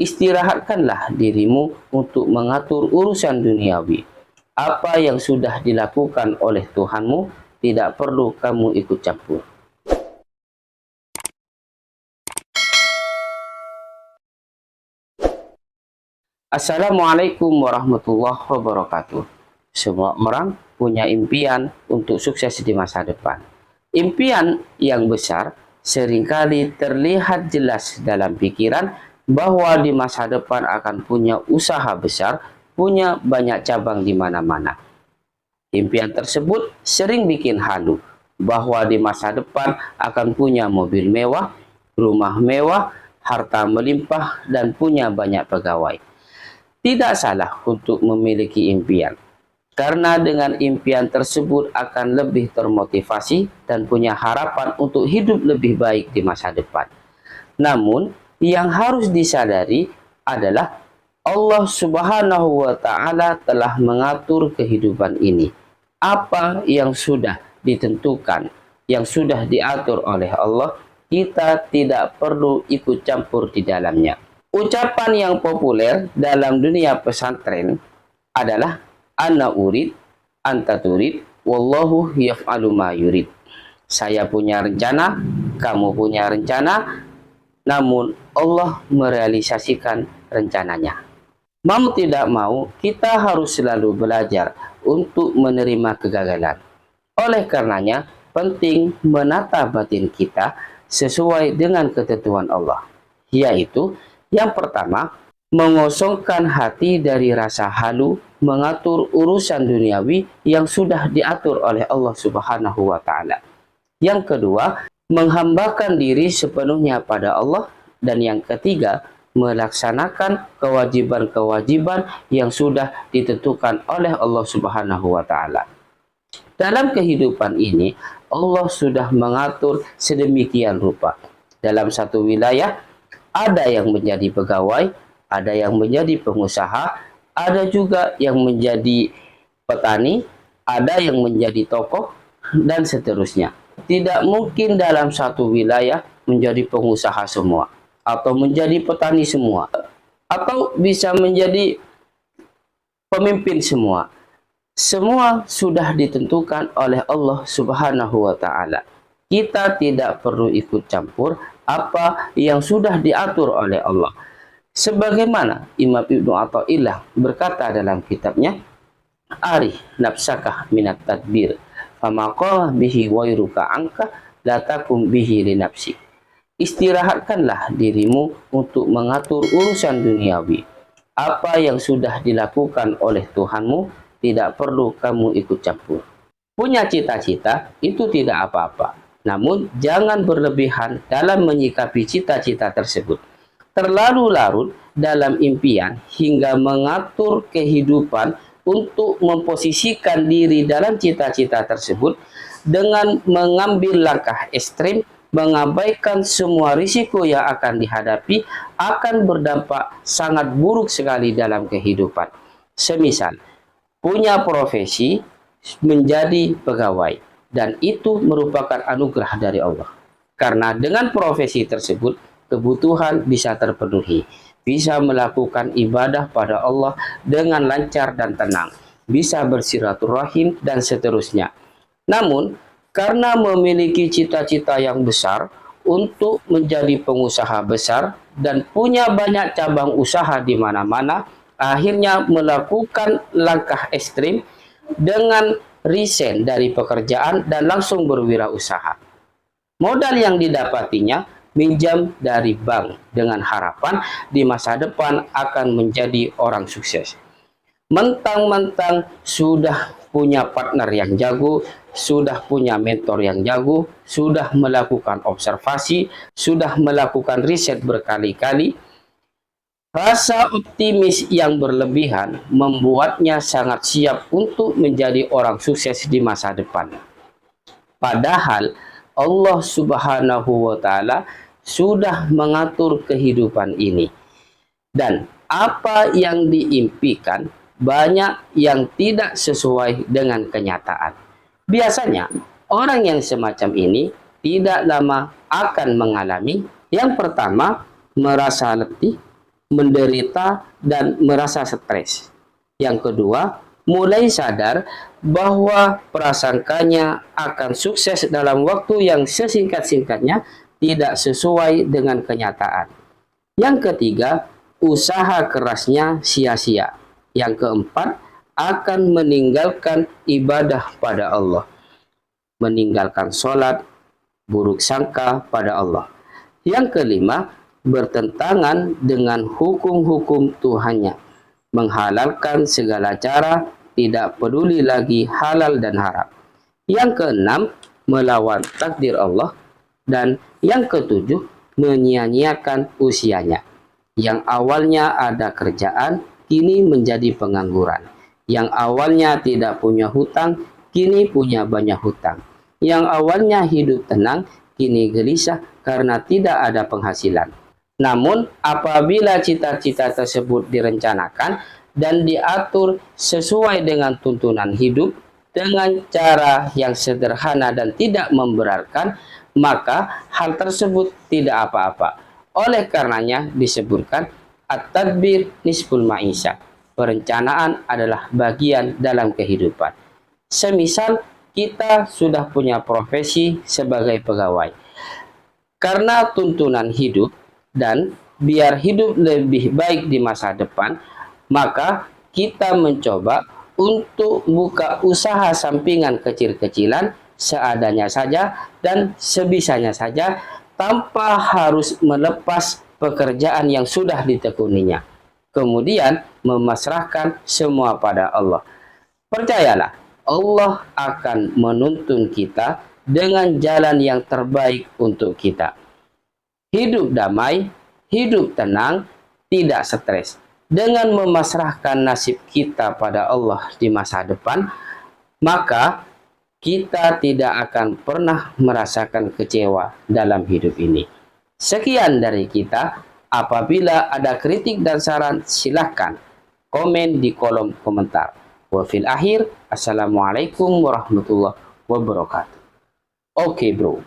Istirahatkanlah dirimu untuk mengatur urusan duniawi. Apa yang sudah dilakukan oleh Tuhanmu tidak perlu kamu ikut campur. Assalamualaikum warahmatullahi wabarakatuh. Semua orang punya impian untuk sukses di masa depan. Impian yang besar seringkali terlihat jelas dalam pikiran bahwa di masa depan akan punya usaha besar, punya banyak cabang di mana-mana. Impian tersebut sering bikin halu bahwa di masa depan akan punya mobil mewah, rumah mewah, harta melimpah, dan punya banyak pegawai. Tidak salah untuk memiliki impian, karena dengan impian tersebut akan lebih termotivasi dan punya harapan untuk hidup lebih baik di masa depan. Namun, yang harus disadari adalah Allah Subhanahu wa Ta'ala telah mengatur kehidupan ini. Apa yang sudah ditentukan, yang sudah diatur oleh Allah, kita tidak perlu ikut campur di dalamnya. Ucapan yang populer dalam dunia pesantren adalah ana urid, anta turid, wallahu yaf'alu ma yurid. Saya punya rencana, kamu punya rencana, namun Allah merealisasikan rencananya. Mau tidak mau, kita harus selalu belajar untuk menerima kegagalan. Oleh karenanya, penting menata batin kita sesuai dengan ketentuan Allah, yaitu yang pertama, mengosongkan hati dari rasa halu, mengatur urusan duniawi yang sudah diatur oleh Allah Subhanahu wa Ta'ala. Yang kedua, menghambakan diri sepenuhnya pada Allah. Dan yang ketiga, melaksanakan kewajiban-kewajiban yang sudah ditentukan oleh Allah Subhanahu wa Ta'ala. Dalam kehidupan ini, Allah sudah mengatur sedemikian rupa. Dalam satu wilayah, ada yang menjadi pegawai, ada yang menjadi pengusaha, ada juga yang menjadi petani, ada yang menjadi tokoh, dan seterusnya. Tidak mungkin dalam satu wilayah menjadi pengusaha semua, atau menjadi petani semua, atau bisa menjadi pemimpin semua. Semua sudah ditentukan oleh Allah Subhanahu wa Ta'ala. Kita tidak perlu ikut campur apa yang sudah diatur oleh Allah. Sebagaimana Imam Ibnu Athaillah berkata dalam kitabnya, "Arih nafsakah minat tadbir, famaqala bihi wairuka angka, la takum bihi li nafsi." Istirahatkanlah dirimu untuk mengatur urusan duniawi. Apa yang sudah dilakukan oleh Tuhanmu tidak perlu kamu ikut campur. Punya cita-cita itu tidak apa-apa, namun jangan berlebihan dalam menyikapi cita-cita tersebut. Terlalu larut dalam impian hingga mengatur kehidupan untuk memposisikan diri dalam cita-cita tersebut dengan mengambil langkah ekstrim, mengabaikan semua risiko yang akan dihadapi, akan berdampak sangat buruk sekali dalam kehidupan. Semisal, punya profesi menjadi pegawai, dan itu merupakan anugerah dari Allah. Karena dengan profesi tersebut, kebutuhan bisa terpenuhi, bisa melakukan ibadah pada Allah dengan lancar dan tenang, bisa bersilaturahim, dan seterusnya. Namun, karena memiliki cita-cita yang besar untuk menjadi pengusaha besar dan punya banyak cabang usaha di mana-mana, akhirnya melakukan langkah ekstrim dengan resign dari pekerjaan dan langsung berwirausaha. Modal yang didapatinya minjam dari bank dengan harapan di masa depan akan menjadi orang sukses. Mentang-mentang sudah punya partner yang jago, sudah punya mentor yang jago, sudah melakukan observasi, sudah melakukan riset berkali-kali, rasa optimis yang berlebihan membuatnya sangat siap untuk menjadi orang sukses di masa depan. Padahal Allah Subhanahu wa Ta'ala sudah mengatur kehidupan ini. Dan apa yang diimpikan banyak yang tidak sesuai dengan kenyataan. Biasanya orang yang semacam ini tidak lama akan mengalami yang pertama, merasa letih, menderita, dan merasa stres. Yang kedua, mulai sadar bahwa prasangkanya akan sukses dalam waktu yang sesingkat-singkatnya tidak sesuai dengan kenyataan. Yang ketiga, usaha kerasnya sia-sia. Yang keempat, akan meninggalkan ibadah pada Allah, meninggalkan sholat, buruk sangka pada Allah. Yang kelima, bertentangan dengan hukum-hukum Tuhannya, menghalalkan segala cara, tidak peduli lagi halal dan haram. Yang keenam, melawan takdir Allah. Dan yang ketujuh, menyia-nyiakan usianya. Yang awalnya ada kerjaan, kini menjadi pengangguran. Yang awalnya tidak punya hutang, kini punya banyak hutang. Yang awalnya hidup tenang, kini gelisah karena tidak ada penghasilan. Namun, apabila cita-cita tersebut direncanakan dan diatur sesuai dengan tuntunan hidup dengan cara yang sederhana dan tidak memberatkan, maka hal tersebut tidak apa-apa. Oleh karenanya disebutkan at-tadbir nisful ma'isyah. Perencanaan adalah bagian dalam kehidupan. Semisal kita sudah punya profesi sebagai pegawai. Karena tuntunan hidup dan biar hidup lebih baik di masa depan, maka kita mencoba untuk buka usaha sampingan kecil-kecilan seadanya saja dan sebisanya saja tanpa harus melepas pekerjaan yang sudah ditekuninya. Kemudian memasrahkan semua pada Allah. Percayalah, Allah akan menuntun kita dengan jalan yang terbaik untuk kita. Hidup damai, hidup tenang, tidak stres. Dengan memasrahkan nasib kita pada Allah di masa depan, maka kita tidak akan pernah merasakan kecewa dalam hidup ini. Sekian dari kita. Apabila ada kritik dan saran, silakan komen di kolom komentar. Wafil akhir, assalamualaikum warahmatullahi wabarakatuh. Oke, bro.